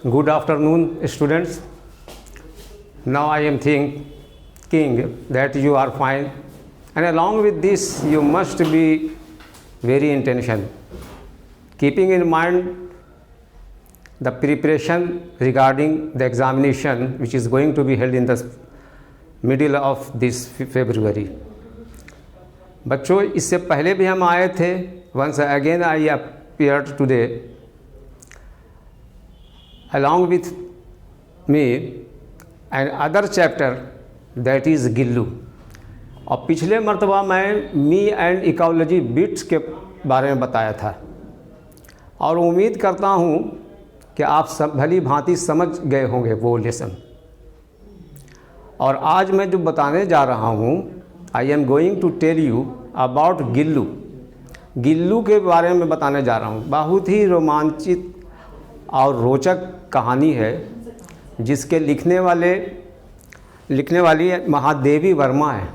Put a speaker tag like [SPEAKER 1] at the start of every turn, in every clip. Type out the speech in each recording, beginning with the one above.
[SPEAKER 1] Good afternoon, students. Now I am thinking that you are fine, and along with this, you must be very intentional, keeping in mind the preparation regarding the examination which is going to be held in the middle of this February. बच्चों, इससे पहले भी हम आए थे. Once again I appeared today. Along with me and other chapter that is Gillu. और पिछले मर्तबा मैं मी एंड इकोलॉजी बिट्स के बारे में बताया था और उम्मीद करता हूँ कि आप सब भली भांति समझ गए होंगे वो लेसन. और आज मैं जो बताने जा रहा हूँ, I am going to tell you about Gillu. Gillu के बारे में बताने जा रहा हूँ. बहुत ही रोमांचित और रोचक कहानी है जिसके लिखने वाली महादेवी वर्मा है,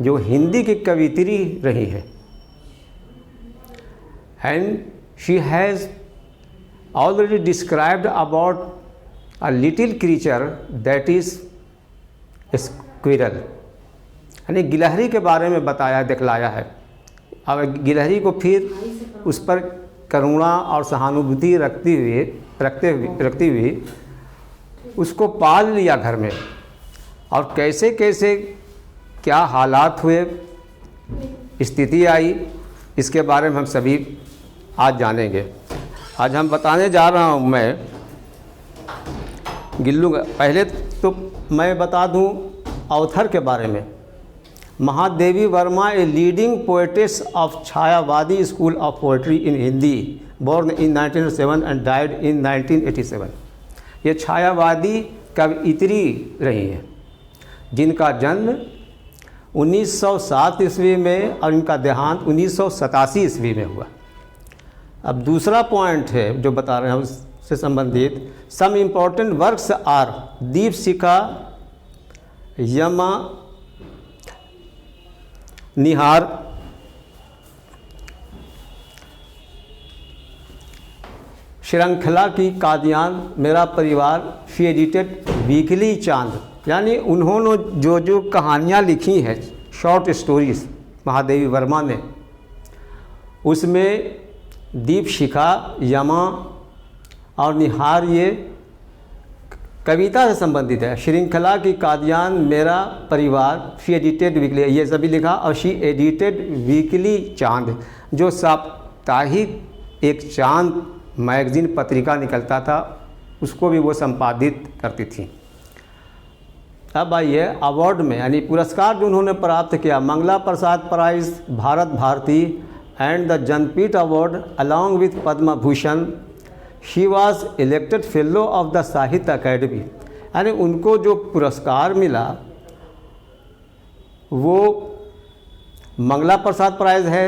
[SPEAKER 1] जो हिंदी की कवियत्री रही है. And she has already described about a little creature that is squirrel, यानी गिलहरी के बारे में बताया दिखलाया है. और गिलहरी को फिर उस पर करुणा और सहानुभूति रखती हुई उसको पाल लिया घर में. और कैसे कैसे क्या हालात हुए, स्थिति आई, इसके बारे में हम सभी आज जानेंगे. आज हम बताने जा रहा हूँ मैं गिल्लू. पहले तो मैं बता दूँ ऑथर के बारे में. Mahadevi Verma a leading poetess of Chhayavadi school of poetry in Hindi, born in 1907 and died in 1987. ये छायावादी कवियत्री रही हैं जिनका जन्म 1907 ईस्वी में और इनका देहांत 1987 ईस्वी में हुआ. अब दूसरा पॉइंट है जो बता रहे हैं उससे संबंधित. Some important works are Deepshikha, Yama Nihar, श्रृंखला की कादियान, मेरा परिवार, शी एडिटेड वीकली चांद. यानी उन्होंने जो कहानियाँ लिखी हैं, शॉर्ट स्टोरीज महादेवी वर्मा ने, उसमें दीपशिखा, यमा और निहार ये कविता से संबंधित है. श्रृंखला की कादियान, मेरा परिवार, शी एडिटेड वीकली, ये सभी लिखा. और शी एडिटेड वीकली चांद, जो साप्ताहिक एक चांद मैगजीन पत्रिका निकलता था, उसको भी वो संपादित करती थी. अब आइए अवार्ड में, यानी पुरस्कार जो उन्होंने प्राप्त किया. Mangla Prasad prize, Bharat Bharati and the Jnanpith award along with Padma Bhushan. She was elected fellow of the Sahitya academy. यानी उनको जो पुरस्कार मिला वो मंगला प्रसाद प्राइज़ है,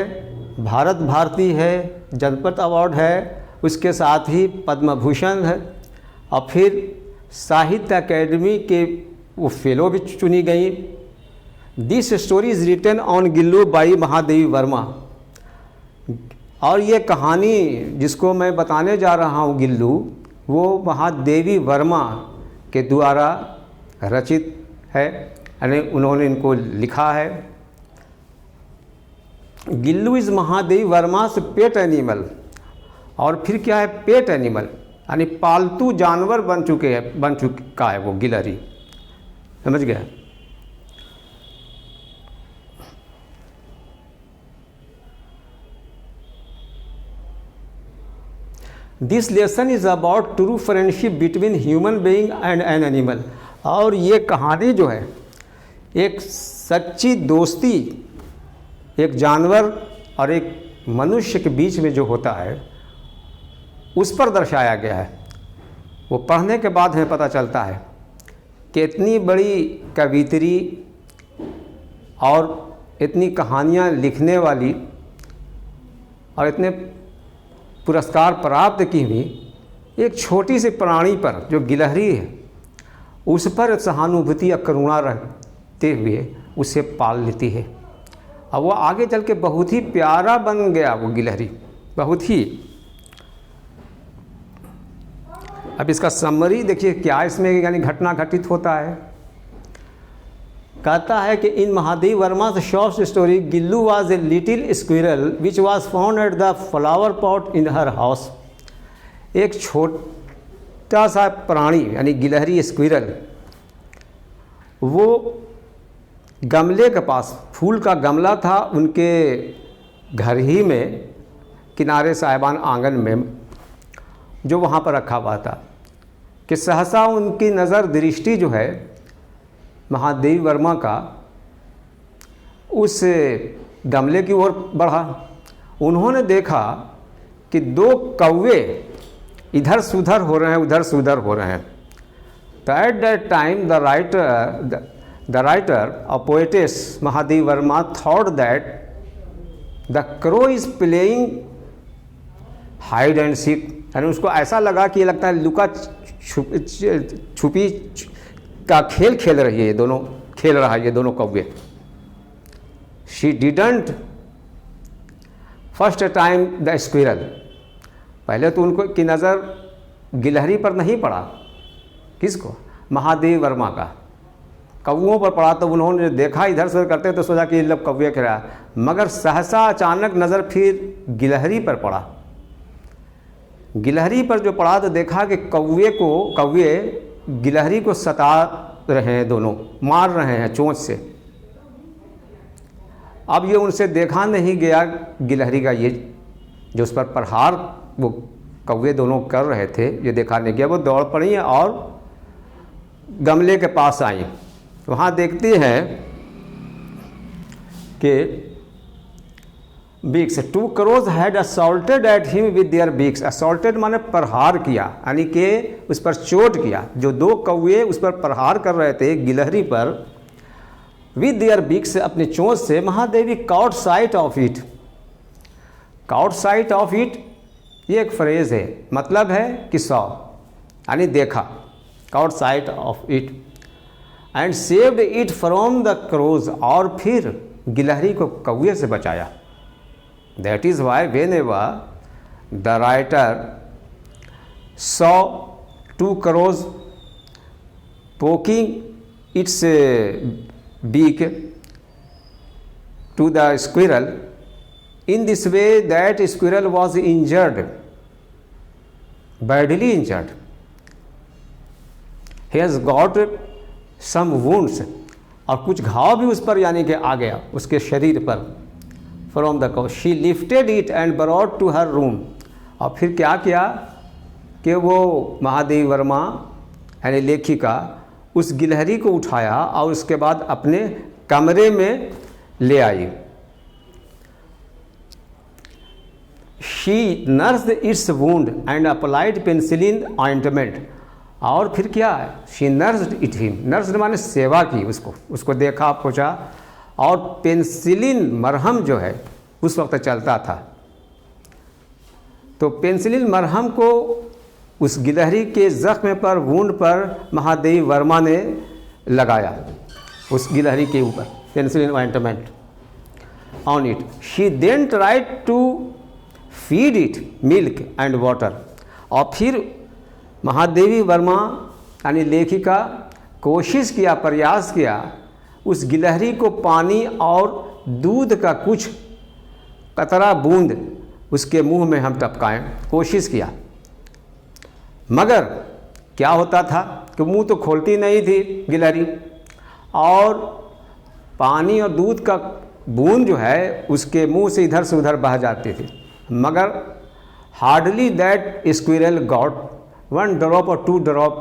[SPEAKER 1] भारत भारती है, ज्ञानपीठ अवार्ड है, उसके साथ ही पद्म भूषण है, और फिर साहित्य अकेडमी के वो फेलो भी चुनी गई. This story is written on Gillu by Mahadevi Verma. और ये कहानी जिसको मैं बताने जा रहा हूँ गिल्लू, वो महादेवी वर्मा के द्वारा रचित है, यानी उन्होंने इनको लिखा है. गिल्लू इज़ महादेवी वर्मा से पेट एनिमल. और फिर क्या है पेट एनिमल, यानी पालतू जानवर बन चुका है वो गिलहरी. समझ गया. This lesson is about true friendship between human being and an animal. और ये कहानी जो है एक सच्ची दोस्ती एक जानवर और एक मनुष्य के बीच में जो होता है उस पर दर्शाया गया है. वो पढ़ने के बाद हमें पता चलता है कि इतनी बड़ी कवियत्री और इतनी कहानियाँ लिखने वाली और इतने पुरस्कार प्राप्त की हुई एक छोटी सी प्राणी पर, जो गिलहरी है, उस पर सहानुभूति या करुणा रखते हुए उसे पाल लेती है. अब वो आगे चल के बहुत ही प्यारा बन गया वो गिलहरी, बहुत ही. अब इसका समरी देखिए क्या इसमें यानी घटना घटित होता है। कहता है कि in Mahadev Verma short story Gillu was a little squirrel which was found at the flower pot in her house. एक छोटा सा प्राणी यानी गिलहरी स्क्विरल वो गमले के पास, फूल का गमला था उनके घर ही में, किनारे साहिबान आंगन में, जो वहाँ पर रखा हुआ था कि सहसा उनकी नज़र दृष्टि जो है महादेव वर्मा का उस गमले की ओर बढ़ा। उन्होंने देखा कि दो कौवे इधर सुधर हो रहे हैं, उधर सुधर हो रहे हैं। तो at that time the writer और poetess Mahadev Verma thought that the crow is playing hide and seek, यानी उसको ऐसा लगा कि ये लगता है लुका छुपी का खेल खेल रही है, ये दोनों खेल रहा है ये दोनों कौवे। She didn't first time the squirrel, पहले तो उनको की नज़र गिलहरी पर नहीं पड़ा, किसको, महादेव वर्मा का, कौवों पर पड़ा। तो उन्होंने देखा इधर से करते तो सोचा कि ये लोग कौवे खेल रहा है, मगर सहसा अचानक नज़र फिर गिलहरी पर पड़ा। गिलहरी पर जो पड़ा तो देखा कि कौवे गिलहरी को सता रहे हैं, दोनों मार रहे हैं चोंच से। अब ये उनसे देखा नहीं गया गिलहरी का ये जो उस पर प्रहार वो कौवे दोनों कर रहे थे, ये देखा नहीं गया। वो दौड़ पड़ी और गमले के पास आई। वहाँ देखते हैं कि beaks, 2 crows had assaulted at him with their beaks। assaulted माने प्रहार किया, यानी कि उस पर चोट किया। जो 2 कौवे उस पर प्रहार कर रहे थे गिलहरी पर with their beaks, अपने चोंच से। Mahadevi caught sight of it। caught sight of it ये एक फ्रेज है, मतलब है कि saw यानी देखा, caught sight of it and saved it from the crows, और फिर गिलहरी को कौवे से बचाया। That is why whenever the writer saw 2 crows poking its beak to the squirrel, in this way that squirrel was injured, badly injured. He has got some wounds, और कुछ घाव भी उस पर यानी कि आ गया उसके शरीर पर। From the cow, she lifted it and brought to her room। और फिर क्या किया कि वो महादेवी वर्मा यानी लेखिका उस गिलहरी को उठाया और उसके बाद अपने कमरे में ले आई। She nursed its wound and applied penicillin ointment। और फिर क्या, she nursed it him, nursed माने सेवा की, उसको देखा पूछा, और पेंसिलिन मरहम जो है उस वक्त चलता था, तो पेंसिलिन मरहम को उस गिलहरी के ज़ख्म पर, वुंड पर महादेवी वर्मा ने लगाया, उस गिलहरी के ऊपर penicillin ointment on it. She then tried to feed it milk and water. और फिर महादेवी वर्मा यानी लेखिका कोशिश किया, प्रयास किया उस गिलहरी को पानी और दूध का कुछ कतरा बूंद उसके मुंह में हम टपकाएं, कोशिश किया, मगर क्या होता था कि मुंह तो खोलती नहीं थी गिलहरी, और पानी और दूध का बूंद जो है उसके मुंह से इधर से उधर बह जाती थी, मगर hardly that squirrel got 1 drop or 2 drop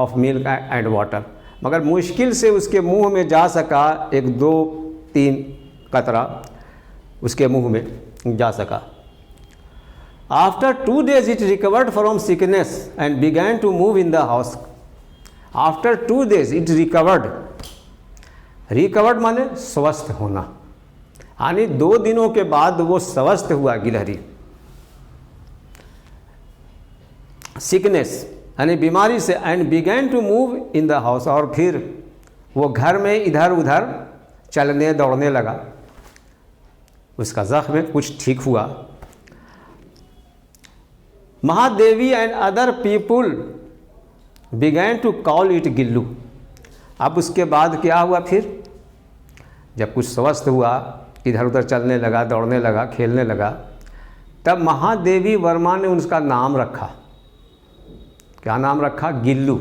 [SPEAKER 1] of milk and water। मगर मुश्किल से उसके मुंह में जा सका 1, 2, 3 कतरा उसके मुंह में जा सका। After 2 days it recovered from sickness and began to move in the house। After 2 days it recovered। recovered माने स्वस्थ होना, यानी 2 दिनों के बाद वो स्वस्थ हुआ गिलहरी। सिकनेस यानी बीमारी से, and began to move in the house, और फिर वो घर में इधर उधर चलने दौड़ने लगा, उसका ज़ख्म कुछ ठीक हुआ। Mahadevi and other people began to call it Gillu. अब उसके बाद क्या हुआ फिर, जब कुछ स्वस्थ हुआ, इधर उधर चलने लगा, दौड़ने लगा, खेलने लगा, तब महादेवी वर्मा ने उसका नाम रखा। क्या नाम रखा? गिल्लू।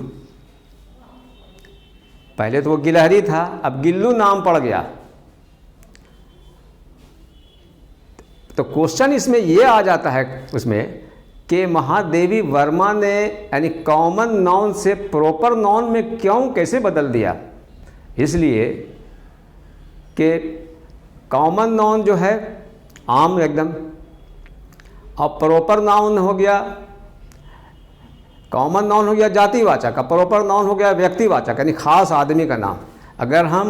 [SPEAKER 1] पहले तो वो गिलहरी था, अब गिल्लू नाम पड़ गया। तो क्वेश्चन इसमें ये आ जाता है उसमें कि महादेवी वर्मा ने यानी कॉमन नाउन से प्रॉपर नाउन में क्यों कैसे बदल दिया? इसलिए कि कॉमन नाउन जो है आम एकदम, और प्रॉपर नाउन हो गया, कॉमन नाउन हो गया जातिवाचक, का प्रॉपर नाउन हो गया व्यक्तिवाचक यानी खास आदमी का नाम। अगर हम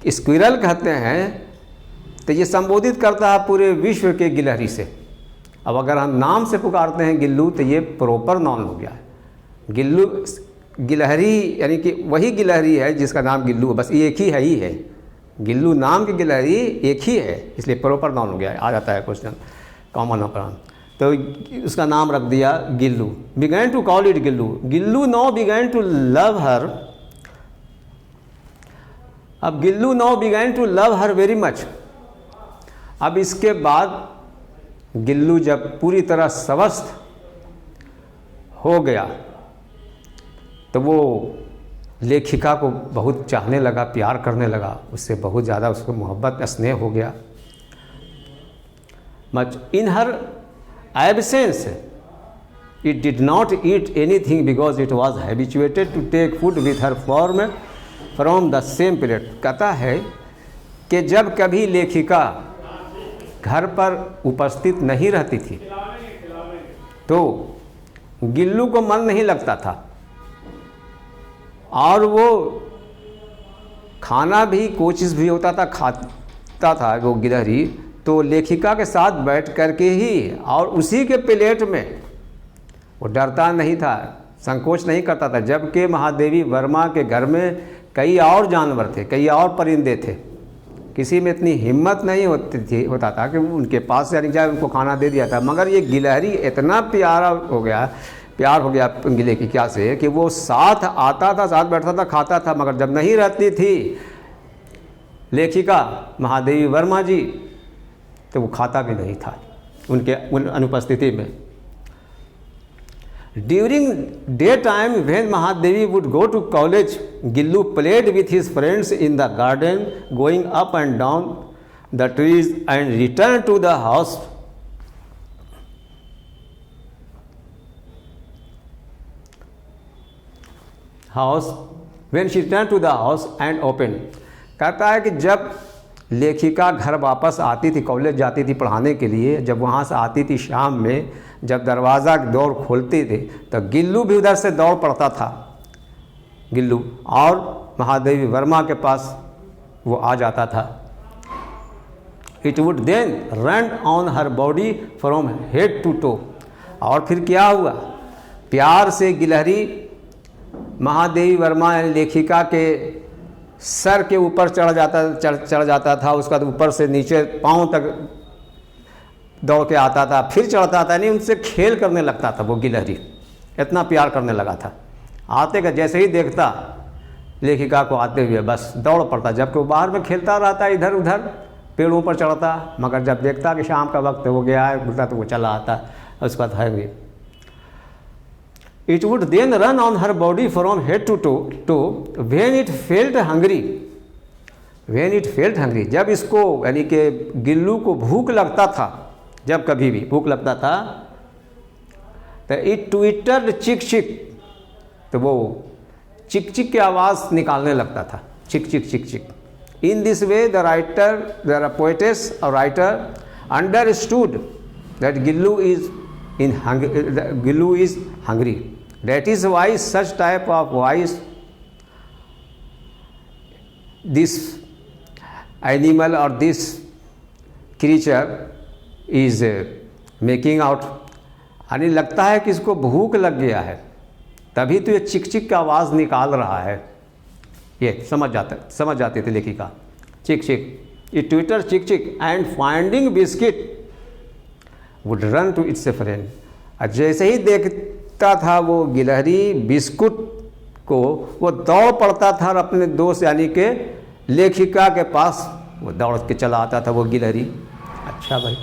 [SPEAKER 1] स्क्विरल कहते हैं तो ये संबोधित करता है पूरे विश्व के गिलहरी से। अब अगर हम नाम से पुकारते हैं गिल्लू तो ये प्रॉपर नाउन हो गया। गिल्लू गिलहरी यानी कि वही गिलहरी है जिसका नाम गिल्लू है, बस एक ही है ही है। गिल्लू नाम की गिलहरी एक ही है, इसलिए प्रॉपर नाउन हो गया। आ जाता है क्वेश्चन कॉमन नाउन, तो उसका नाम रख दिया Gillu. Began to call it Gillu. Gillu now began to love her. अब Gillu now began to love her very much. अब इसके बाद गिल्लू जब पूरी तरह स्वस्थ हो गया तो वो लेखिका को बहुत चाहने लगा, प्यार करने लगा, उससे बहुत ज़्यादा उसको मोहब्बत स्नेह हो गया। Much in her absence it did not eat anything because it was habituated to take food with her form from the same plate. कहता है कि जब कभी लेखिका घर पर उपस्थित नहीं रहती थी तो गिल्लू को मन नहीं लगता था, और वो खाना भी कोशिश भी होता था, खाता था वो गिलहरी तो लेखिका के साथ बैठ करके ही, और उसी के प्लेट में। वो डरता नहीं था, संकोच नहीं करता था। जबकि महादेवी वर्मा के घर में कई और जानवर थे, कई और परिंदे थे, किसी में इतनी हिम्मत नहीं होता था कि उनके पास यानी जाए उनको खाना दे दिया था। मगर ये गिलहरी इतना प्यार हो गया लेखिका से कि वो साथ आता था, साथ बैठता था, खाता था। मगर जब नहीं रहती थी लेखिका महादेवी वर्मा जी तो वो खाता भी नहीं था उन अनुपस्थिति में। During day time when Mahadevi would go to college, Gillu played with his friends in the garden, going up and down the trees and return to the house. When she return to the house and open. कहता है कि जब लेखिका घर वापस आती थी, college जाती थी पढ़ाने के लिए, जब वहाँ से आती थी शाम में, जब दरवाज़ा दौड़ खोलते थे तो गिल्लू भी उधर से दौड़ पड़ता था, गिल्लू, और महादेवी वर्मा के पास वो आ जाता था। It would then run on her body from head to toe. और फिर क्या हुआ, प्यार से गिलहरी महादेवी वर्मा लेखिका के सर के ऊपर चढ़ जाता था, उसका ऊपर से नीचे पाँव तक दौड़ के आता था, फिर चढ़ता था, नहीं उनसे खेल करने लगता था वो गिलहरी, इतना प्यार करने लगा था। आते का जैसे ही देखता लेखिका को आते हुए बस दौड़ पड़ता, जबकि वो बाहर में खेलता रहता इधर उधर, पेड़ों पर चढ़ता, मगर जब देखता कि शाम का वक्त हो गया है बोलता तो वो चला आता, उसके बाद है। It would then run on her body from head to toe when it felt hungry. When it felt hungry, जब इसको यानी कि गिल्लू को भूख लगता था, जब कभी भी भूख लगता था तो it twittered चिक चिक, तो वो चिक चिक की आवाज़ निकालने लगता था, चिक चिक चिक चिक। In this way the poetess or writer understood that Gillu is hungry. That is why such type of voice this animal or this creature is making out। यानी लगता है कि इसको भूख लग गया है, तभी तो ये चिक चिक का आवाज़ निकाल रहा है। ये समझ जाते थे लेखिका, चिक चिक, ये ट्विटर चिक चिक and finding biscuit would run to its friend. जैसे ही देखता था वो गिलहरी बिस्कुट को, वो दौड़ पड़ता था और अपने दोस्त यानी के लेखिका के पास वो दौड़ के चला आता था वो गिलहरी। अच्छा भाई।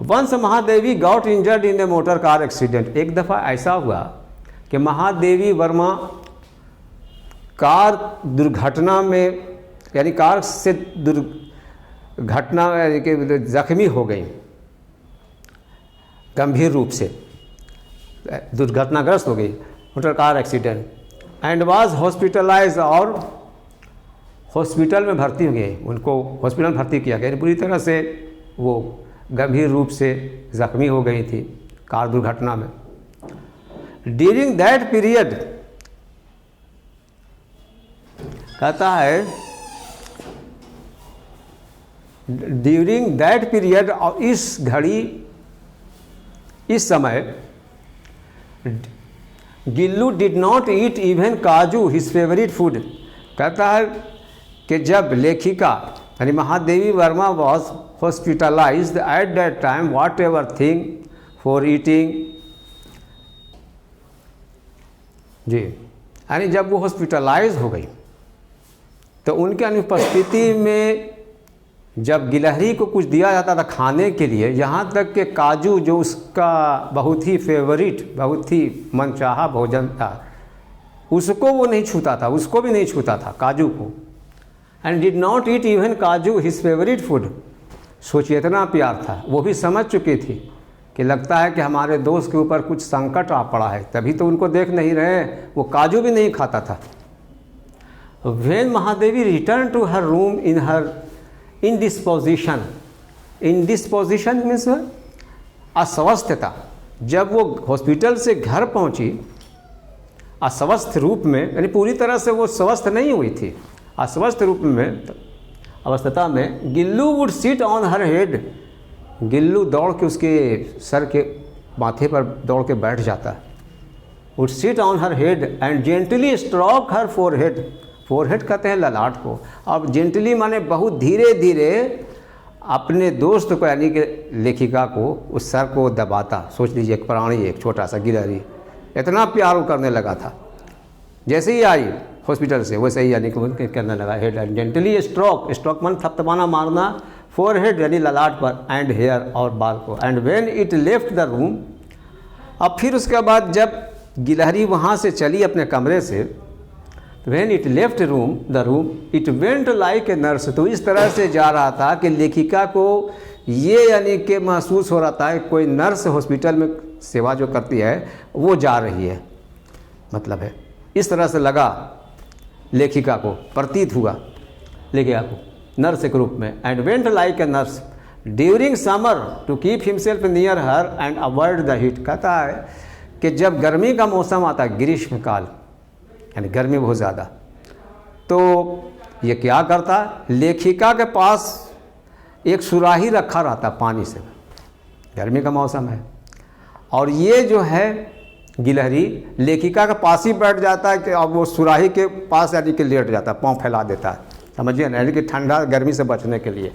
[SPEAKER 1] Once Mahadevi got injured in a motor car accident. एक दफ़ा ऐसा हुआ कि महादेवी वर्मा कार दुर्घटना में यानी कार से दुर्घटना यानी कि जख्मी हो गई गंभीर रूप से, दुर्घटनाग्रस्त हो गई, motor car accident, and was hospitalize और हॉस्पिटल में भर्ती हो गई। उनको हॉस्पिटल में भर्ती किया गया, पूरी तरह से वो गंभीर रूप से जख्मी हो गई थी कार दुर्घटना में। ड्यूरिंग दैट पीरियड, कहता है ड्यूरिंग दैट पीरियड, और इस घड़ी इस समय Gillu did not eat even kaju his favourite food. कहता है कि जब लेखिका यानी Mahadevi Verma was hospitalized at that time, whatever thing for eating, जी यानी जब वो हॉस्पिटलाइज हो गई तो उनके अनुपस्थिति में जब गिलहरी को कुछ दिया जाता था खाने के लिए, यहाँ तक कि काजू जो उसका बहुत ही फेवरेट, बहुत ही मनचाहा भोजन था, उसको वो नहीं छूता था, उसको भी नहीं छूता था काजू को। And did not eat even kaju his favourite food. सोचिए इतना प्यार था। वो भी समझ चुकी थी कि लगता है कि हमारे दोस्त के ऊपर कुछ संकट आ पड़ा है, तभी तो उनको देख नहीं रहे, वो काजू भी नहीं खाता था। When Mahadevi return to her room in her indisposition, indisposition means अस्वस्थता। जब वो हॉस्पिटल से घर पहुंची अस्वस्थ रूप में, यानी पूरी तरह से वो स्वस्थ नहीं हुई थी, अस्वस्थ रूप में अवस्था में, Gillu would sit on her head. Gillu दौड़ के उसके सर के माथे पर दौड़ के बैठ जाता। Would sit on her head and gently stroke her forehead. Forehead कहते हैं ललाट को। अब जेंटली माने बहुत धीरे धीरे अपने दोस्त को यानी कि लेखिका को उस सर को दबाता। सोच लीजिए एक प्राणी, एक छोटा सा गिलहरी, इतना प्यार वो करने लगा था। जैसे ही आई हॉस्पिटल से वैसे ही यानी कि करने लगा। Head and gently stroke, stroke मन थपथपाना मारना, फोरहेड यानी ललाट पर, एंड हेयर और बाल को। And when it left the room, अब फिर उसके बाद जब गिलहरी वहाँ से चली अपने कमरे से, when it left the room it went like a nurse. तो इस तरह से जा रहा था कि लेखिका को ये यानी कि महसूस हो रहा था कि कोई नर्स हॉस्पिटल में सेवा जो करती है वो जा रही है, मतलब है इस तरह से लगा लेखिका को, प्रतीत हुआ लेखिका को नर्स के रूप में। And went like a nurse during summer to keep himself near her and avoid the heat. कहता है कि जब गर्मी का मौसम आता है, ग्रीष्म काल यानी गर्मी बहुत ज़्यादा, तो ये क्या करता, लेखिका के पास एक सुराही रखा रहता पानी से, गर्मी का मौसम है, और ये जो है गिलहरी लेखिका के पास ही बैठ जाता है कि अब वो सुराही के पास यानी कि लेट जाता है, पाँव फैला देता है, समझिए ना, यानी कि ठंडा गर्मी से बचने के लिए।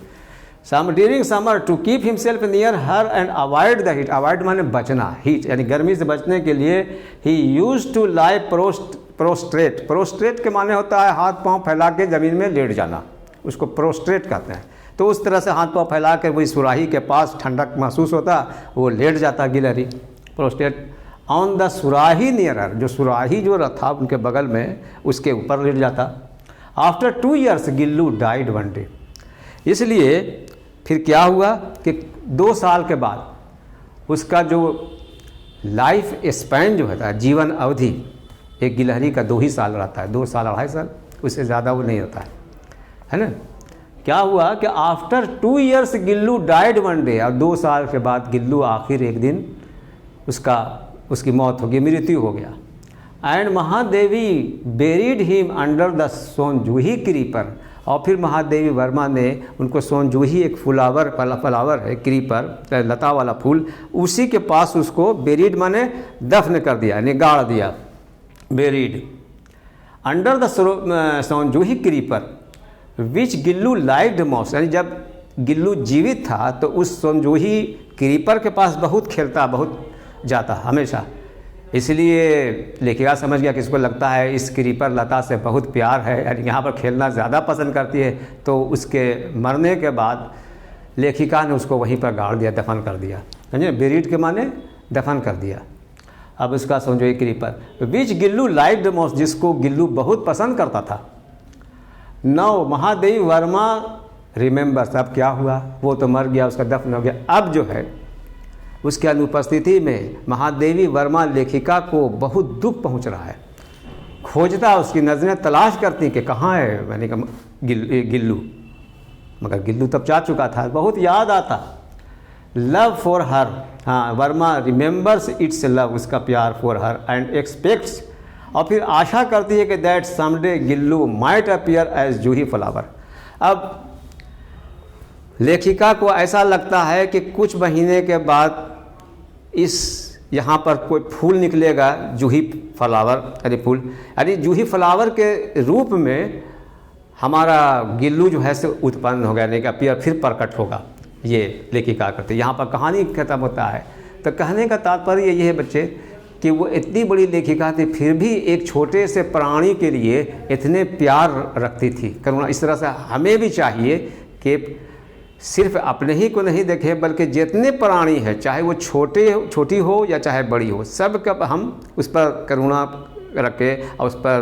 [SPEAKER 1] During summer to keep himself near her and avoid the heat. Avoid माने बचना, हीट यानी गर्मी से बचने के लिए he use to lie prostrate. Prostrate के माने होता है हाथ पांव फैला के ज़मीन में लेट जाना, उसको प्रोस्ट्रेट कहते हैं। तो उस तरह से हाथ पांव फैला के वही सुराही के पास ठंडक महसूस होता, वो लेट जाता गिलहरी, प्रोस्ट्रेट ऑन द सुराही नियर, जो सुराही जो था उनके बगल में उसके ऊपर लेट जाता। After 2 years Gillu died one day. इसलिए फिर क्या हुआ कि 2 साल के बाद उसका जो लाइफ स्पैन जो होता है, जीवन अवधि, एक गिलहरी का 2 ही साल रहता है, 2 साल 2.5 साल, उससे ज़्यादा वो नहीं रहता है ना। क्या हुआ कि after 2 years Gillu died one day, और 2 साल के बाद गिल्लू आखिर एक दिन उसकी मौत हो गई, मृत्यु हो गया। And Mahadevi buried him under the Sonjuhi creeper. और फिर महादेवी वर्मा ने उनको सोनजूही एक फ्लावर है, क्रीपर लता वाला फूल, उसी के पास उसको बेरिड माने दफन कर दिया, यानी गाड़ दिया, buried under the Sonjuhi creeper which Gillu liked most. यानी जब गिल्लू जीवित था तो उस सोनजूही क्रीपर के पास बहुत खेलता, बहुत जाता हमेशा, इसलिए लेखिका समझ गया कि इसको लगता है इस क्रीपर लता से बहुत प्यार है, यानी यहाँ पर खेलना ज़्यादा पसंद करती है। तो उसके मरने के बाद लेखिका ने उसको वहीं पर गाड़ दिया, दफन कर दिया। समझे, बेरीड के माने दफन कर दिया। अब उसका समझो ये creeper which Gillu like the most, जिसको गिल्लू बहुत पसंद करता था। नौ महादेवी वर्मा रिमेंबर्स, अब क्या हुआ, वो तो मर गया, उसका दफन हो गया। अब जो है उसके अनुपस्थिति में महादेवी वर्मा लेखिका को बहुत दुख पहुंच रहा है। खोजता, उसकी नज़रें तलाश करती कि कहाँ है, मैंने कहा गिल्लू, मगर गिल्लू तब जा चुका था। बहुत याद आता, लव फॉर हर, हाँ, वर्मा रिमेंबर्स इट्स लव, उसका प्यार फॉर हर एंड एक्सपेक्ट्स, और फिर आशा करती है कि that someday Gillu might appear as juhi flower. अब लेखिका को ऐसा लगता है कि कुछ महीने के बाद इस यहाँ पर कोई फूल निकलेगा, जूही फ्लावर, यानी फूल, यानी जूही फ्लावर के रूप में हमारा गिल्लू जो है से उत्पन्न हो गया, नहीं कि अपीयर, फिर प्रकट होगा। ये लेखिका करते, यहाँ पर कहानी खत्म होता है। तो कहने का तात्पर्य ये है बच्चे कि वो इतनी बड़ी लेखिका थी, फिर भी एक छोटे से प्राणी के लिए इतने प्यार रखती थी, करुणा। इस तरह से हमें भी चाहिए कि सिर्फ अपने ही को नहीं देखें, बल्कि जितने प्राणी हैं, चाहे वो छोटी हो या चाहे बड़ी हो, सब का हम उस पर करुणा रखें और उस पर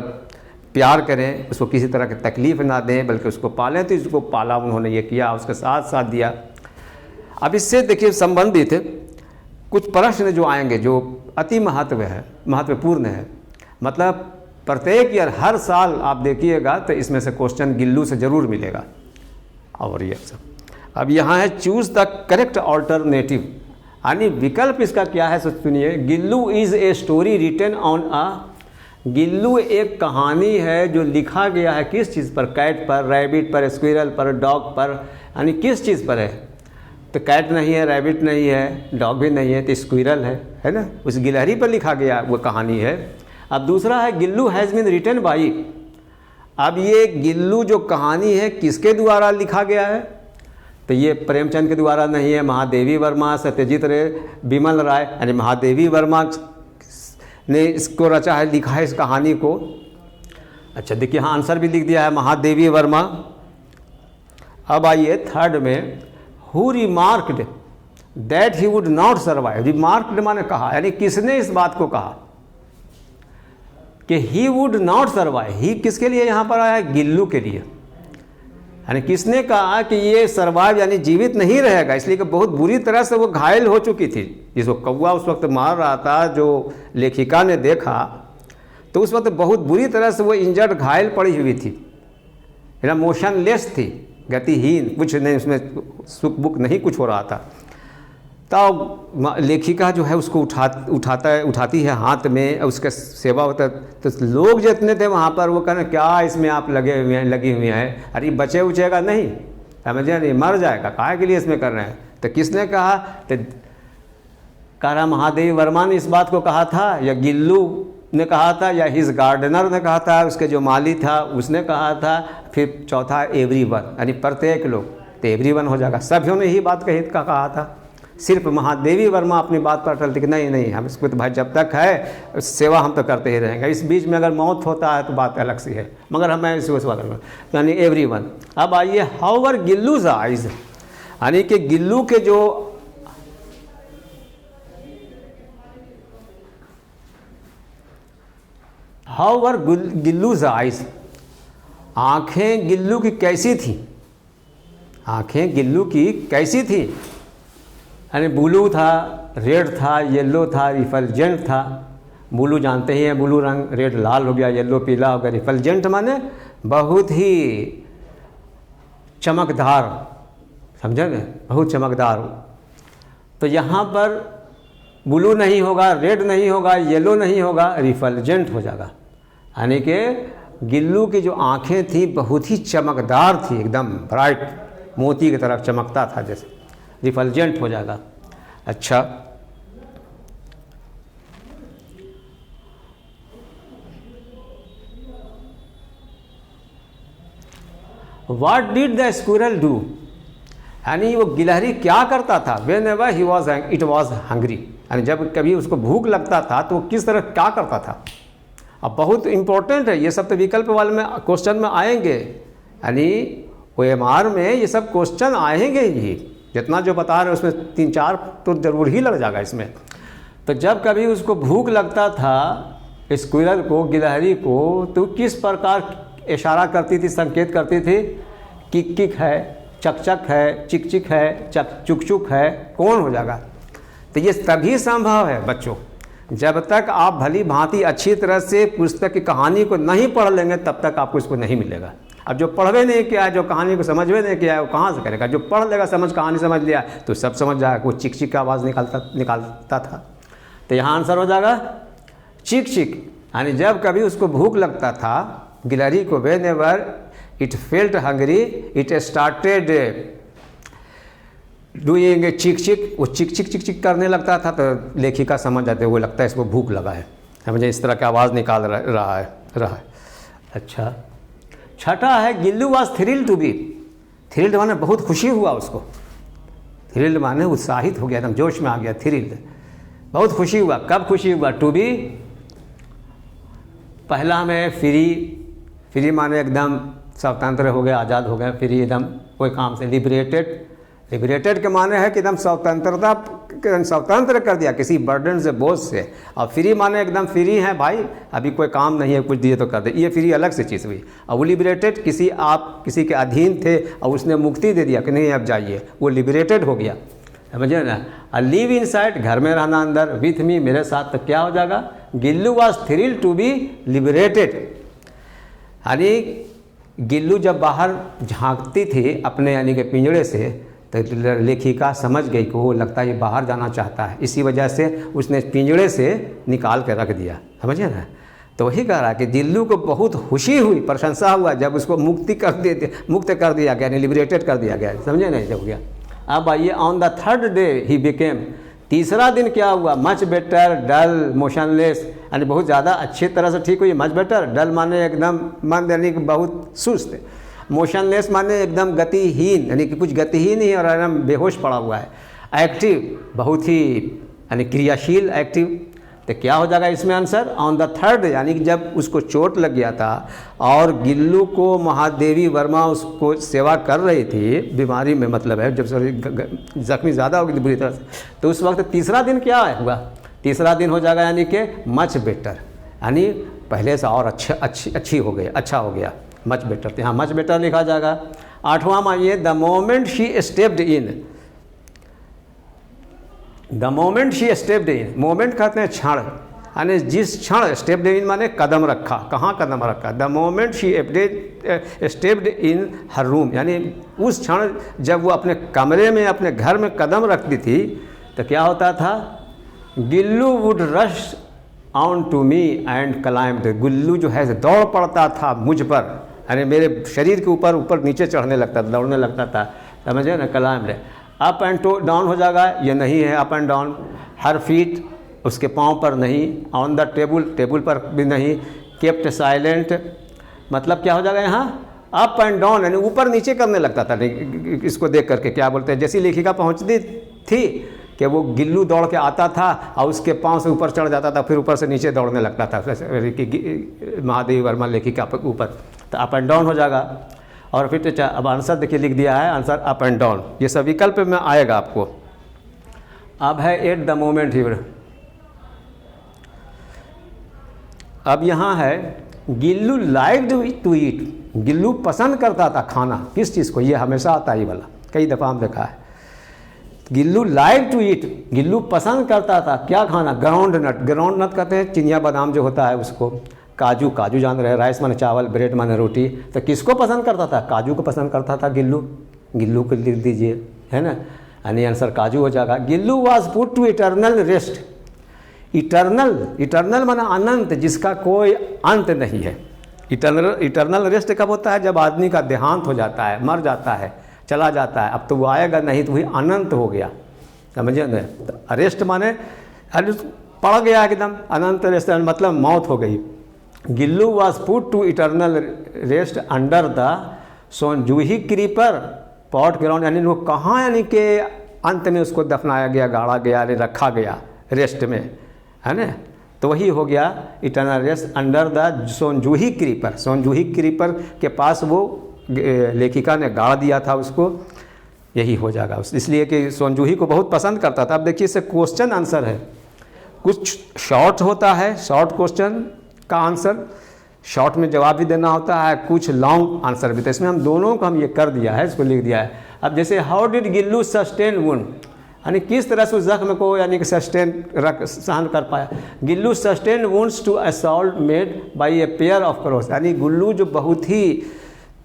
[SPEAKER 1] प्यार करें, उसको किसी तरह की तकलीफ़ ना दें, बल्कि उसको पालें। तो इसको पाला उन्होंने ये किया, उसके साथ साथ दिया। अब इससे देखिए संबंधित कुछ प्रश्न जो आएंगे जो अति महत्वपूर्ण है। मतलब प्रत्येक ईयर, हर साल आप देखिएगा तो इसमें से क्वेश्चन गिल्लू से ज़रूर मिलेगा। और ये सब अब यहाँ है चूज़ द करेक्ट ऑल्टरनेटिव, यानी विकल्प इसका क्या है, सुनिए। Gillu is a story written on a, Gillu एक कहानी है जो लिखा गया है किस चीज़ पर, कैट पर, रैबिट पर, स्क्विरल पर, डॉग पर, यानी किस चीज़ पर है। तो कैट नहीं है, रैबिट नहीं है, डॉग भी नहीं है, तो स्क्विरल है ना, उस गिलहरी पर लिखा गया वो कहानी है। अब दूसरा है Gillu has been written by, अब ये गिल्लू जो कहानी है किसके द्वारा लिखा गया है, तो ये प्रेमचंद के द्वारा नहीं है, महादेवी वर्मा, सत्यजीत रे, बिमल राय, यानी महादेवी वर्मा ने इसको रचा है, लिखा है इस कहानी को। अच्छा देखिए, हाँ आंसर भी लिख दिया है, महादेवी वर्मा। अब आइए थर्ड में, who remarked that he would not survive, remarked माने कहा, यानी किसने इस बात को कहा कि ही वुड नॉट सर्वाइव। ही किसके लिए यहाँ पर आया है, गिल्लू के लिए, यानी किसने कहा कि ये सर्वाइव यानी जीवित नहीं रहेगा, इसलिए कि बहुत बुरी तरह से वो घायल हो चुकी थी। जिसको कौवा उस वक्त मार रहा था, जो लेखिका ने देखा, तो उस वक्त बहुत बुरी तरह से वो इंजर्ड, घायल पड़ी हुई थी, ना मोशनलेस थी, गतिहीन, कुछ नहीं, उसमें सुख बुक नहीं कुछ हो रहा था। तो लेखिका जो है उसको उठाती है हाथ में, उसका सेवा होता है। तो लोग जितने थे वहाँ पर वो कहने क्या इसमें आप लगी हुई हैं, अरे बचे उचेगा नहीं, समझे नहीं, मर जाएगा, काहे के लिए इसमें कर रहे हैं। तो किसने कहा, तो कह रहा महादेवी वर्मा ने इस बात को कहा था, या गिल्लू ने कहा था, या हिज गार्डनर ने कहा था, उसके जो माली था उसने कहा था, फिर चौथा एवरीवन, यानी प्रत्येक लोग। तो एवरीवन हो जाएगा, सभी ने ही बात कहा था। सिर्फ महादेवी वर्मा अपनी बात पर अटल थी कि नहीं हम इसको तो भाई जब तक है सेवा हम तो करते ही रहेंगे, इस बीच में अगर मौत होता है तो बात अलग सी है, मगर हमें इसी सेवा करूँगा, यानी एवरीवन। अब आइए हाउवर गिल्लूज आइज, यानी कि गिल्लू के जो हाउवर गिल्लूज आइज, आँखें गिल्लू की कैसी थी, आँखें गिल्लू की कैसी थी, यानी ब्लू था, रेड था, येलो था, रिफल्जेंट था। ब्लू जानते ही हैं, ब्लू रंग, रेड लाल हो गया, येलो पीला हो गया, रिफल्जेंट माने बहुत ही चमकदार, समझे ना, बहुत चमकदार। तो यहाँ पर ब्लू नहीं होगा, रेड नहीं होगा, येलो नहीं होगा, रिफल्जेंट हो जाएगा, यानी कि गिल्लू की जो आँखें थी बहुत ही चमकदार थी, एकदम ब्राइट, मोती की तरफ चमकता था जैसे, रिफल्जेंट हो जाएगा। अच्छा, What did the squirrel do? यानी वो गिलहरी क्या करता था, Whenever he was it was hungry, यानी जब कभी उसको भूख लगता था तो वो किस तरह क्या करता था। अब बहुत इम्पोर्टेंट है, ये सब तो विकल्प वाले में क्वेश्चन में आएंगे, यानी OMR में ये सब क्वेश्चन आएंगे ही। जितना जो बता रहे हैं उसमें 3-4 तो ज़रूर ही लग जाएगा इसमें। तो जब कभी उसको भूख लगता था स्क्विरल को, गिलहरी को, तो किस प्रकार इशारा करती थी, संकेत करती थी? किक किक है, चक चक है, चिक चिक है, चुक चुक है, कौन हो जाएगा? तो ये तभी संभव है बच्चों जब तक आप भली भांति अच्छी तरह से पुस्तक की कहानी को नहीं पढ़ लेंगे तब तक आपको इसको नहीं मिलेगा। अब जो पढ़वे नहीं किया है, जो कहानी को समझवे नहीं किया है, वो कहाँ से करेगा? जो पढ़ लेगा, कहानी समझ लिया तो सब समझ जाएगा। वो चिक चिक का आवाज़ निकालता था, तो यहाँ आंसर हो जाएगा चिक चिक। यानी जब कभी उसको भूख लगता था गिलहरी को, whenever it felt hungry it started doing चिक चिक, वो चिक चिक चिक चिक करने लगता था। तो लेखिका समझ जाते वो लगता है इसको भूख लगा है, समझे, इस तरह की आवाज़ निकाल रहा है। अच्छा, छठा है Gillu was thrilled to be. Thrilled माने बहुत खुशी हुआ उसको, थ्रिल्ड माने उत्साहित हो गया, एकदम जोश में आ गया, थ्रिल्ड बहुत खुशी हुआ। कब खुशी हुआ? टू बी पहला में फ्री माने एकदम स्वतंत्र हो गया, आज़ाद हो गया, फ्री एकदम कोई काम से। लिबरेटेड के माने है कि एकदम स्वतंत्र कर दिया किसी बर्डन से, बोझ से। और फ्री माने एकदम फ्री है भाई, अभी कोई काम नहीं है, कुछ दिए तो कर दे, ये फ्री अलग से चीज़ हुई। और वो लिबरेटेड आप किसी के अधीन थे और उसने मुक्ति दे दिया कि नहीं अब जाइए, वो लिबरेटेड हो गया, समझे ना। और लिव इनसाइड घर में रहना, अंदर, विथ मी मेरे साथ, तो क्या हो जाएगा? Gillu was thrilled to be liberated. यानी गिल्लू जब बाहर झांकती थी अपने यानी कि पिंजड़े से, तो लेखिका समझ गई कि वो लगता है ये बाहर जाना चाहता है, इसी वजह से उसने पिंजड़े से निकाल के रख दिया, समझे ना। तो वही कह रहा है कि गिल्लू को बहुत खुशी हुई, प्रशंसा हुआ जब उसको मुक्त कर दिया गया, यानी लिबरेटेड कर दिया गया, समझे ना, जब हो गया। अब आइए, on the third day he became, तीसरा दिन क्या हुआ? मच बेटर, डल, मोशनलेस, यानी बहुत ज़्यादा अच्छी तरह से ठीक हुई। मच बेटर, डल माने एकदम मंद यानी कि बहुत सुस्त, मोशनलेस माने एकदम गतिहीन यानी कि कुछ गतिहीन ही और एकदम बेहोश पड़ा हुआ है। एक्टिव, बहुत ही यानी क्रियाशील, एक्टिव। तो क्या हो जाएगा इसमें आंसर? ऑन द थर्ड, यानी कि जब उसको चोट लग गया था और गिल्लू को महादेवी वर्मा उसको सेवा कर रही थी, बीमारी में मतलब है, जब जख्मी ज़्यादा हो गई बुरी तरह से, तो उस वक्त तीसरा दिन क्या हुआ? तीसरा दिन हो जाएगा यानी कि मच बेटर, यानी पहले से और अच्छा हो गया, मच बेटर। तो यहाँ मच बेटर लिखा जाएगा। आठवां मानिए, the moment she stepped in. The moment she stepped in, moment कहते हैं क्षण, यानी जिस क्षण, स्टेप्ड इन माने कदम रखा, कहाँ कदम रखा? The moment she stepped in her room, यानी उस क्षण जब वो अपने कमरे में, अपने घर में कदम रखती थी, तो क्या होता था? Gillu would rush on to me and climbed. Gillu जो है दौड़ पड़ता था मुझ पर, यानी मेरे शरीर के ऊपर नीचे चढ़ने लगता था, दौड़ने लगता था, समझे ना। क्लाइम्ड, अप एंड डाउन हो जाएगा, ये नहीं है up and down. Her feet, उसके पाँव पर नहीं। ऑन द टेबल पर भी नहीं। केप्ट साइलेंट, मतलब क्या हो जाएगा यहाँ? अप एंड डाउन, यानी ऊपर नीचे करने लगता था। इसको देख करके क्या बोलते हैं, जैसी लेखिका पहुँचती थी कि वो गिल्लू दौड़ के आता था और उसके पाँव से ऊपर चढ़ जाता था, फिर ऊपर से नीचे दौड़ने लगता था महादेवी वर्मा लेखिका उपर, तो अप एंड डाउन हो जाएगा। और फिर अब आंसर देखिए लिख दिया है, आंसर अप एंड डाउन, ये सब विकल्प में आएगा आपको। अब है एट द मोमेंट हियर। अब यहाँ है Gillu liked to eat, Gillu पसंद करता था खाना, किस चीज़ को? ये हमेशा आता ही वाला, कई दफ़ा हम देखा है। Gillu like to eat, Gillu पसंद करता था क्या खाना? ग्राउंड नट कहते हैं चिनिया बादाम जो होता है उसको। काजू जान रहे, राइस माने चावल, ब्रेड माने रोटी। तो किसको पसंद करता था? काजू को पसंद करता था गिल्लू को लिख दीजिए, है ना, यानी आंसर काजू हो जाएगा। Gillu was put to eternal rest. Eternal माना अनंत, जिसका कोई अंत नहीं है। इटर्नल रेस्ट कब होता है? जब आदमी का देहांत हो जाता है, मर जाता है, चला जाता है, अब तो वो आएगा नहीं, तो वही अनंत हो गया, समझे ना। तो अरेस्ट माने पड़ गया एकदम, अनंत रेस्ट मतलब मौत हो गई। Gillu was put to eternal rest under the Sonjuhi creeper pot ground, यानी वो कहाँ, यानी कि अंत में उसको दफनाया गया, गाड़ा गया, रखा गया, रेस्ट में, है ना। तो वही हो गया eternal rest under the Sonjuhi creeper. Sonjuhi creeper के पास वो लेखिका ने गाड़ दिया था उसको, यही हो जाएगा। इसलिए कि सोनजूही को बहुत पसंद करता था। अब देखिए इससे क्वेश्चन आंसर है, कुछ शॉर्ट होता है, शॉर्ट क्वेश्चन का आंसर, शॉर्ट में जवाब भी देना होता है, कुछ लॉन्ग आंसर भी। तो इसमें हम दोनों को हम ये कर दिया है, इसको लिख दिया है। अब जैसे how did Gillu sustain wound, यानी किस तरह से उस जख्म को यानी कि सहन कर पाया। Gillu sustain wounds to assault made by a pair of crows, यानी गुल्लू जो बहुत ही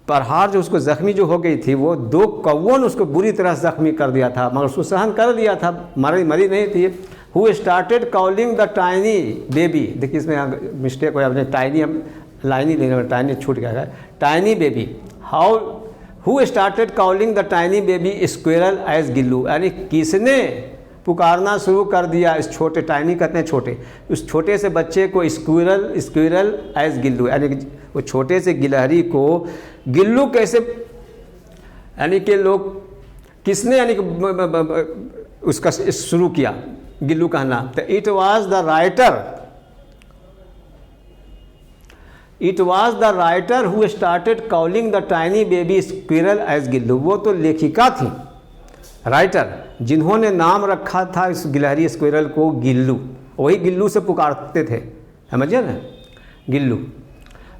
[SPEAKER 1] प्रहार जो उसको जख्मी जो हो गई थी, वो 2 कौवों ने उसको बुरी तरह जख्मी कर दिया था, मगर उसको सहन कर दिया था, मरी नहीं थी। Who started calling the tiny baby, देखिए इसमें मिस्टेक हो अपने टाइनी हम लाइन ही लेने, टाइनी छूट गया है, tiny baby. How who started calling the tiny baby squirrel as Gillu, यानी किसने पुकारना शुरू कर दिया इस छोटे, टाइनी कहते हैं छोटे, उस छोटे से बच्चे को स्क्वेरल एज गिल्लू, यानी वो छोटे से गिलहरी को गिल्लू कैसे, यानी कि लोग किसने यानी कि उसका शुरू किया गिल्लू कहना। तो it was the writer who started calling the tiny baby squirrel as Gillu. वो तो लेखिका थी, राइटर, जिन्होंने नाम रखा था इस गिलहरी स्क्विरल को गिल्लू, वही गिल्लू से पुकारते थे, समझिए ना, Gillu.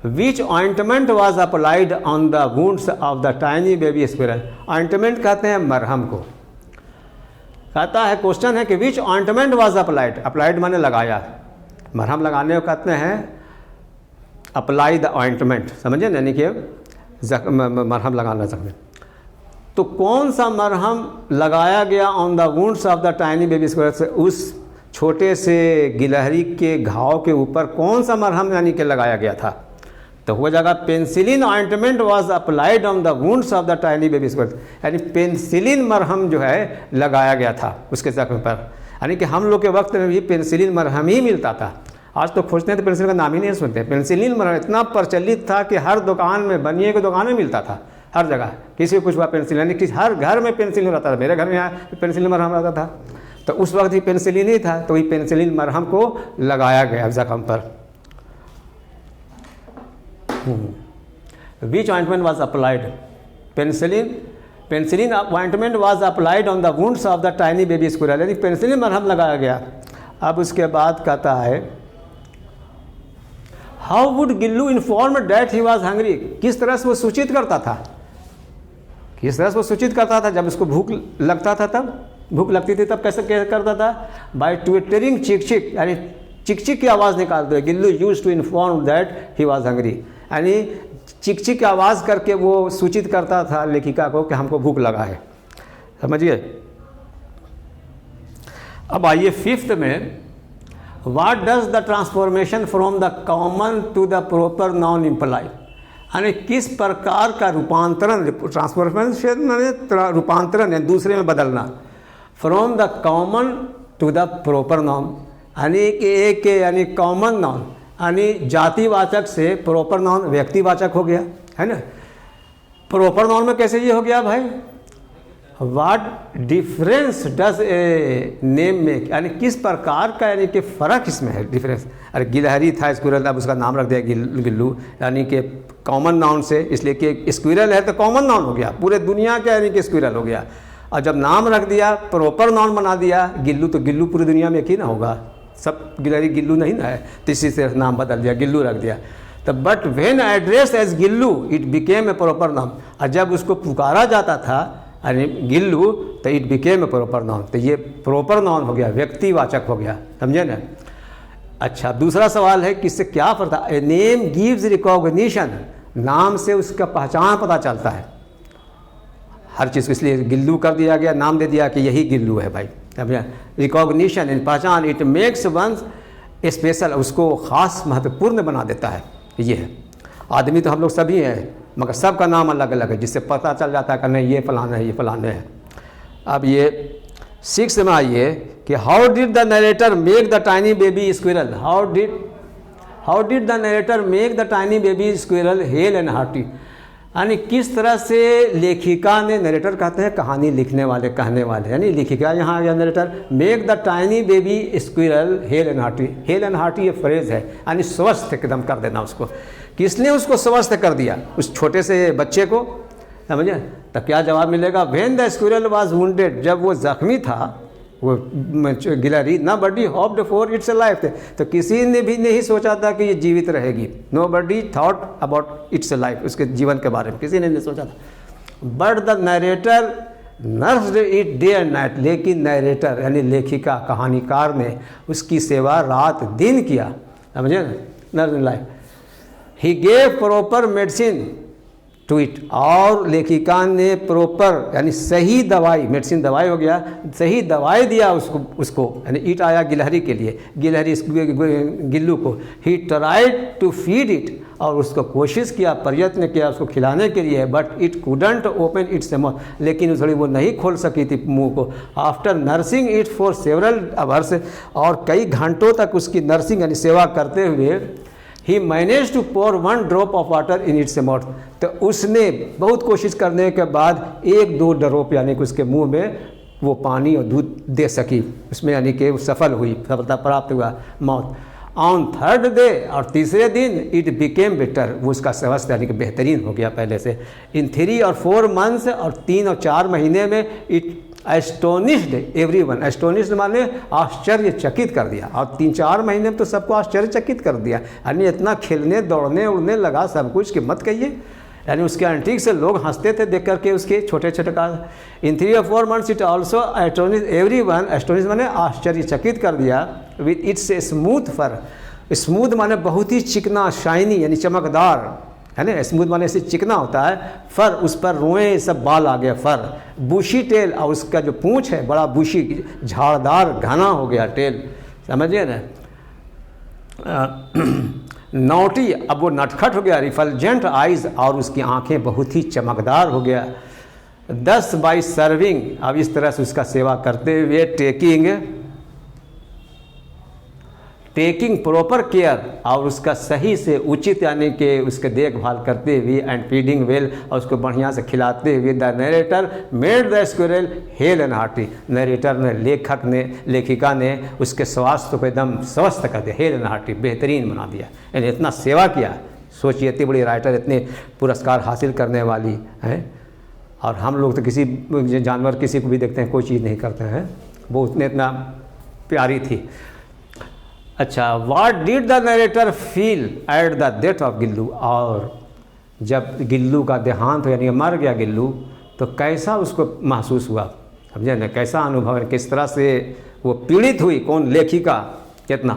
[SPEAKER 1] Which ointment was applied on the wounds of the tiny baby squirrel. Ointment कहते हैं मरहम को। कहता है, क्वेश्चन है कि which ointment was applied, applied माने लगाया, मरहम लगाने को कहते हैं अप्लाई द ऑइंटमेंट, समझे ना, यानी कि मरहम लगाना जख्म। तो कौन सा मरहम लगाया गया on the wounds of the tiny baby squirrel से, उस छोटे से गिलहरी के घाव के ऊपर कौन सा मरहम यानी कि लगाया गया था। तो हो जाएगा penicillin ointment was applied on the wounds of the tiny baby squirrel, यानी पेंसिलिन मरहम जो है लगाया गया था उसके जख्म पर। यानी कि हम लोग के वक्त में भी पेंसिलिन मरहम ही मिलता था। आज तो खोजते हैं तो पेंसिल का नाम ही नहीं सुनते। पेंसिलिन मरहम इतना प्रचलित था कि हर दुकान में, बनिए की दुकान में मिलता था, हर जगह किसी को कुछ हुआ पेंसिल, यानी कि हर घर में पेंसिलिन रहता था। मेरे घर में यहाँ पेंसिलिन मरहम रहता था, तो उस वक्त ही पेंसिलिन ही था, तो वही पेंसिलिन मरहम को लगाया गया जख्म पर। Which ointment was applied? Penicillin ointment was applied on the wounds of the tiny baby squirrel, यानी पेंसिलिन मरहम लगाया गया। अब उसके बाद कहता है, how would Gillu inform that he was hungry, किस तरह से वो सूचित करता था, किस तरह से वो सूचित करता था जब उसको भूख लगता था, तब भूख लगती थी तब कैसे करता था, बाय ट्विटरिंग चिक चिक, यानी चिक चिक की आवाज़ निकालते हुए। Gillu use to inform that he was hungry, यानी चिक चिक की आवाज़ करके वो सूचित करता था लेखिका को कि हमको भूख लगा है, समझिए। अब आइए फिफ्थ में, What does the transformation from the common to the proper noun imply, यानी किस प्रकार का रूपांतरण, ट्रांसफॉर्मेशन रूपांतरण है, दूसरे में बदलना, from the common to the proper noun, यानी कि एक यानी कॉमन नाउन यानी जातिवाचक से प्रॉपर नाउन व्यक्तिवाचक हो गया, है ना। प्रॉपर नाउन में कैसे ये हो गया भाई, what difference does a name make, यानी किस प्रकार का यानी कि फ़र्क इसमें है, डिफरेंस। अरे गिलहरी था स्क्विरल, अब उसका नाम रख दिया गिल्लू, यानी कि कॉमन नाउन से, इसलिए कि स्क्विरल है तो कॉमन नाउन हो गया, पूरे दुनिया का यानी कि स्क्विरल हो गया। और जब नाम रख दिया, प्रॉपर नाउन बना दिया गिल्लू, तो गिल्लू पूरी दुनिया में एक ही ना होगा, सब गिलहरी गिल्लू नहीं ना है, तो इसी से नाम बदल दिया, गिल्लू रख दिया। तो but when address as Gillu it became a proper noun, और जब उसको पुकारा जाता था यानी गिल्लू, तो it became a proper noun, तो ये प्रॉपर नाउन हो गया, व्यक्तिवाचक हो गया, समझे ना। अच्छा, दूसरा सवाल है कि इससे क्या पता, ए नेम गिव्स रिकॉग्निशन, नाम से उसका पहचान पता चलता है हर चीज़ को, इसलिए गिल्लू कर दिया गया, नाम दे दिया कि यही गिल्लू है भाई, रिकॉग्निशन इन पहचान, इट मेक्स वन स्पेशल, उसको ख़ास महत्वपूर्ण बना देता है। ये है, आदमी तो हम लोग सभी हैं मगर सबका नाम अलग अलग है, जिससे पता चल जाता है कि नहीं ये फलाना है, ये फलाने है। अब ये 6 में आइए कि how did the narrator make the tiny baby squirrel, how did the narrator make the tiny baby squirrel hello and hearty, यानी किस तरह से लेखिका ने, नरेटर कहते हैं कहानी लिखने वाले, कहने वाले, यानी लेखिका यहाँ आ गया narrator, make the tiny baby squirrel hello and hearty. Hello and hearty ये फ्रेज है, यानी स्वस्थ एकदम कर देना उसको। किसने उसको स्वस्थ कर दिया, उस छोटे से बच्चे को, समझे? तब क्या जवाब मिलेगा, when the squirrel was wounded, जब वो जख्मी था, वो गिलहरी, ना बडी होप्ड फॉर इट्स लाइफ, तो किसी ने भी नहीं सोचा था कि ये जीवित रहेगी। Nobody thought about its life, उसके जीवन के बारे में किसी ने नहीं सोचा था। But the narrator nursed it day and night, लेकिन नरेटर यानी लेखिका, कहानीकार ने उसकी सेवा रात दिन किया, समझे ना, nurse in life. He gave proper medicine to it, और लेखिका ने प्रॉपर यानी सही दवाई, मेडिसिन दवाई हो गया, सही दवाई दिया उसको यानी ईट आया गिलहरी के लिए, गिलहरी गिल्लू को। He tried to feed it, और उसको कोशिश किया, प्रयत्न किया उसको खिलाने के लिए, but it couldn't open its mouth, लेकिन थोड़ी वो नहीं खोल सकी थी मुंह को। After nursing it for several hours, और कई घंटों तक उसकी नर्सिंग यानी सेवा करते हुए, he manage to pour 1 drop of water in its mouth, तो उसने बहुत कोशिश करने के बाद 1-2 ड्रॉप यानी कि उसके मुंह में वो पानी और दूध दे सकी, उसमें यानी कि सफल हुई, सफलता प्राप्त हुआ माउथ। ऑन थर्ड डे, और तीसरे दिन, इट बिकेम बेटर, वो उसका स्वास्थ्य यानी कि बेहतरीन हो गया पहले से। इन 3 और 4 मंथ्स, और 3 और 4 महीने में इट एस्टोनिश्ड एवरीवन, एस्टोनिश्ड माने आश्चर्यचकित कर दिया, और 3-4 महीने में तो सबको आश्चर्यचकित कर दिया, यानी इतना खेलने दौड़ने उड़ने लगा सब कुछ कि मत कहिए, यानी उसके एंटीक से लोग हंसते थे देख करके उसके छोटे छोटे का। इन 3 और 4 months it also astonish everyone, astonish माने आश्चर्यचकित कर दिया, with its a smooth fur, smooth माने बहुत ही चिकना, शाइनी यानी चमकदार, है ना, स्मूथ माने से चिकना होता है, फर उस पर रोए सब बाल आ गया, फर, बुशी टेल, और उसका जो पूंछ है बड़ा बुशी झाड़दार घना हो गया टेल, समझिए ना। नोटी, अब वो नटखट हो गया, रिफल्जेंट आइज, और उसकी आंखें बहुत ही चमकदार हो गया। 10 बाई सर्विंग, अब इस तरह से उसका सेवा करते हुए, टेकिंग प्रॉपर केयर, और उसका सही से उचित यानी कि उसके देखभाल करते हुए, एंड फीडिंग वेल, और उसको बढ़िया से खिलाते हुए, the narrator made the squirrel hello and hearty, narrator ने, लेखक ने, लेखिका ने उसके स्वास्थ्य को एकदम स्वस्थ कर दिया, हेल एंड हार्टी, बेहतरीन बना दिया, यानी इतना सेवा किया। सोचिए इतनी बड़ी राइटर, इतने पुरस्कार हासिल करने वाली है, और हम लोग तो किसी जानवर किसी को भी देखते हैं कोई चीज़ नहीं करते हैं, वो उसने इतना प्यारी थी। अच्छा, what did the narrator feel at the death of Gillu, और जब गिल्लू का देहांत यानी मर गया गिल्लू, तो कैसा उसको महसूस हुआ, समझे ना, कैसा अनुभव है, किस तरह से वो पीड़ित हुई, कौन, लेखिका, कितना।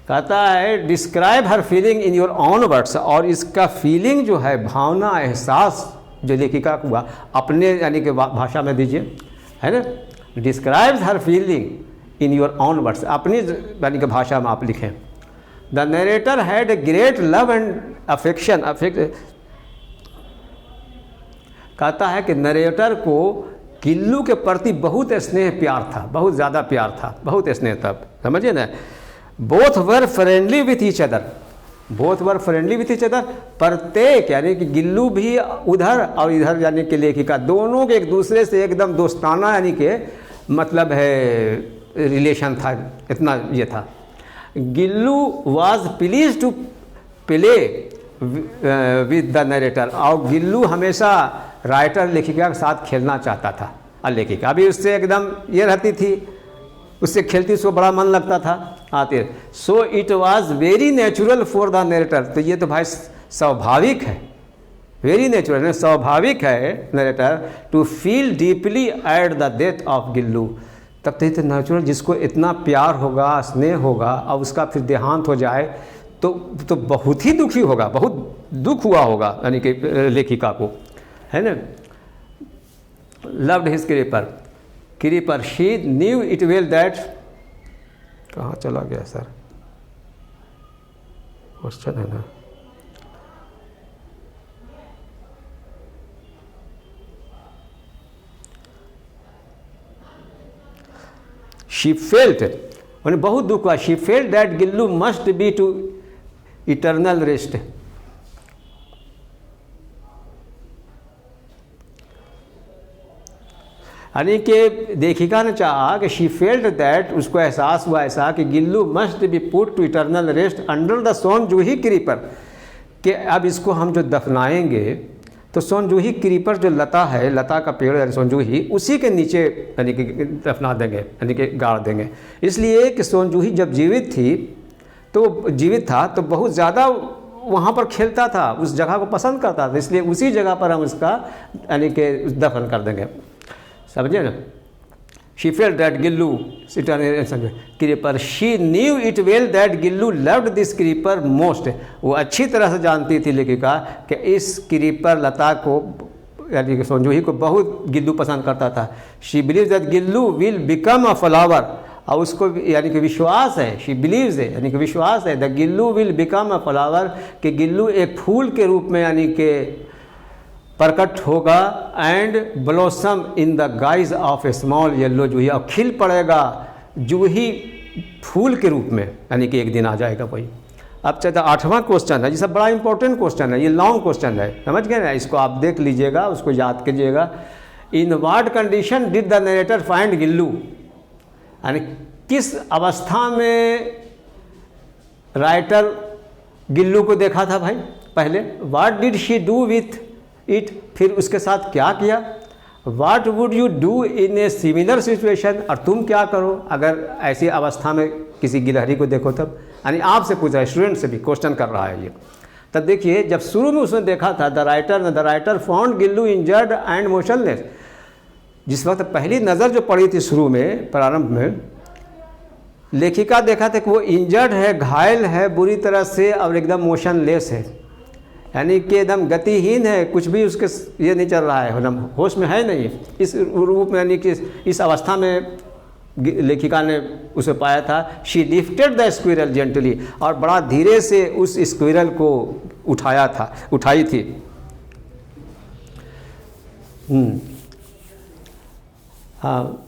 [SPEAKER 1] कहता है describe her feeling in your own words, और इसका फीलिंग जो है, भावना, एहसास जो लेखिका को हुआ अपने यानी कि भाषा में दीजिए, है ना। Describe her feeling in your own words, अपनी यानी कि भाषा में आप लिखें। The narrator had a great love and affection, कहता है कि नरेटर को गिल्लू के प्रति बहुत स्नेह प्यार था, बहुत ज़्यादा प्यार था, बहुत स्नेह था, समझिए ना। Both were friendly with each other, both were friendly with each other, प्रत्येक यानी कि गिल्लू भी उधर और इधर यानी कि लेखिका, दोनों के एक दूसरे से एकदम दोस्ताना यानी कि मतलब है रिलेशन था, इतना ये था। Gillu was please to play with the narrator, और गिल्लू हमेशा राइटर लेखिका के साथ खेलना चाहता था, और लेखिका भी उससे एकदम ये रहती थी, उससे खेलती, उसको बड़ा मन लगता था आते। So it was very natural for the narrator, तो ये तो भाई स्वाभाविक है, वेरी नेचुरल, स्वाभाविक है narrator to feel deeply at the death of Gillu, तब तो ये तो नेचुरल, जिसको इतना प्यार होगा, स्नेह होगा, और उसका फिर देहांत हो जाए तो बहुत ही दुखी होगा, बहुत दुख हुआ होगा यानी कि लेखिका को, है ना। Loved his creeper, she knew it well that, कहाँ चला गया सर, क्वेश्चन है ना। शी फेल्ट, मैंने बहुत दुख हुआ, she felt that Gillu must be to eternal rest, यानी कि लेखिका ने चाहा कि शी फेल्ट दैट, उसको एहसास हुआ ऐसा कि Gillu must be put to eternal rest under the Sonjuhi creeper, कि अब इसको हम जो दफनाएंगे तो सोनजूही क्रीपर जो लता है, लता का पेड़ यानी सोनजूही, उसी के नीचे यानी कि दफना देंगे, यानी कि गाड़ देंगे। इसलिए कि सोनजूही जब जीवित था तो बहुत ज़्यादा वहाँ पर खेलता था, उस जगह को पसंद करता था, इसलिए उसी जगह पर हम उसका यानी कि दफन कर देंगे। समझे ना? She felt that Gillu creeper, she knew it well that Gillu loved this creeper most, वो अच्छी तरह से जानती थी लेखिका कि इस क्रीपर लता को यानी कि सोनजूही को बहुत गिल्लू पसंद करता था। She believe that Gillu will become a flower, और उसको यानी कि विश्वास है, शी बिलीव्स है यानी कि विश्वास है, the Gillu will become a flower, कि गिल्लू एक फूल के रूप में यानी कि प्रकट होगा, and blossom in the guise of a small yellow juhi, और खिल पड़ेगा जूही फूल के रूप में, यानी कि एक दिन आ जाएगा कोई। अब चाहते 8वां क्वेश्चन है, जिसका बड़ा इंपॉर्टेंट क्वेश्चन है, ये लॉन्ग क्वेश्चन है, समझ गए ना? इसको आप देख लीजिएगा, उसको याद कीजिएगा। In what condition did the narrator find Gillu, यानी किस अवस्था में राइटर गिल्लू को देखा था भाई पहले। What did she do with it, फिर उसके साथ क्या किया। What would you do in a similar situation, और तुम क्या करो अगर ऐसी अवस्था में किसी गिलहरी को देखो तब। यानी आपसे पूछ रहा है, स्टूडेंट से भी क्वेश्चन कर रहा है ये। तब देखिए जब शुरू में उसने देखा था, the writer found Gillu injured and motionless, जिस वक्त पहली नज़र जो पड़ी थी शुरू में प्रारंभ में, लेखिका देखा था कि वो इंजर्ड है, घायल है बुरी तरह से, और एकदम मोशनलेस है, यानी कि एकदम गतिहीन है, कुछ भी उसके ये नहीं चल रहा है, एकदम होश में है नहीं। इस रूप में यानी कि इस अवस्था में लेखिका ने उसे पाया था। She lifted the squirrel gently, और बड़ा धीरे से उस स्क्विरल को उठाई थी। हाँ,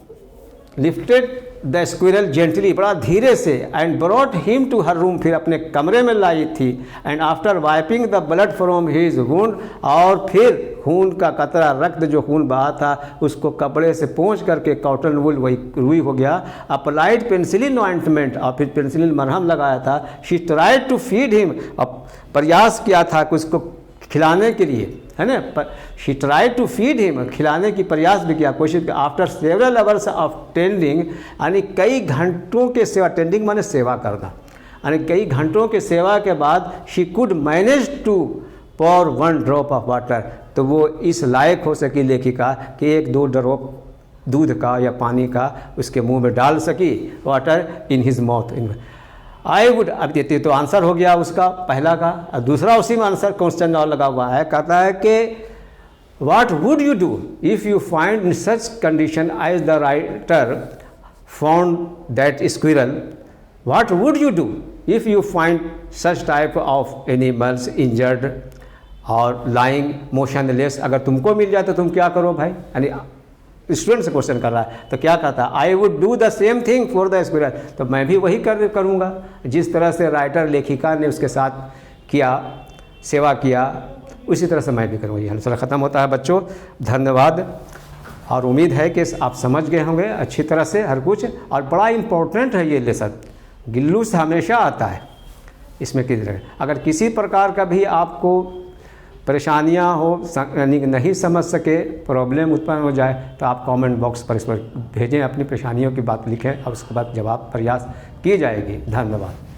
[SPEAKER 1] लिफ्टेड द स्क्विरल जेंटली, बड़ा धीरे से, and brought him to her room, फिर अपने कमरे में लाई थी। And after wiping the blood from his wound, और फिर खून का कतरा, रक्त जो खून बहा था उसको कपड़े से पोंछ करके, कॉटन वूल वही रुई हो गया, अप्लाइड पेंसिलिन ऑइंटमेंट, और फिर पेंसिलिन मरहम लगाया था। She tried to feed him, अब प्रयास किया था कि उसको खिलाने के लिए, है ना। She tried to feed him, खिलाने की प्रयास भी किया, कोशिश की। After several hours of tending, यानी कई घंटों के सेवा, टेंडिंग माने सेवा करना, यानी कई घंटों के सेवा के बाद she could manage to pour 1 drop of water, तो वो इस लायक हो सकी लेखिका कि 1-2 ड्रॉप दूध का या पानी का उसके मुंह में डाल सकी, water in his mouth. I would, अब देते तो आंसर हो गया उसका पहला का। और दूसरा उसी में आंसर क्वेश्चन और लगा हुआ है, कहता है कि what would you do if you find in such condition as the writer found that squirrel, what would you do if you find such type of animals injured और लाइंग मोशनलेस, अगर तुमको मिल जाए तो तुम क्या करो भाई। यानी स्टूडेंट से क्वेश्चन कर रहा है, तो क्या कहता है, I would do the same thing for the squirrel, तो मैं भी वही करूँगा जिस तरह से राइटर लेखिका ने उसके साथ किया, सेवा किया, उसी तरह से मैं भी करूँगा। ये चलो ख़त्म होता है बच्चों, धन्यवाद। और उम्मीद है कि आप समझ गए होंगे अच्छी तरह से हर कुछ, और बड़ा इम्पोर्टेंट है ये लेसन, गिल्लू से हमेशा आता है इसमें किधर। अगर किसी प्रकार का भी आपको परेशानियां हो, यानी नहीं समझ सके, प्रॉब्लम उत्पन्न हो जाए, तो आप कमेंट बॉक्स पर इस पर भेजें, अपनी परेशानियों की बात लिखें और उसके बाद जवाब प्रयास की जाएगी। धन्यवाद।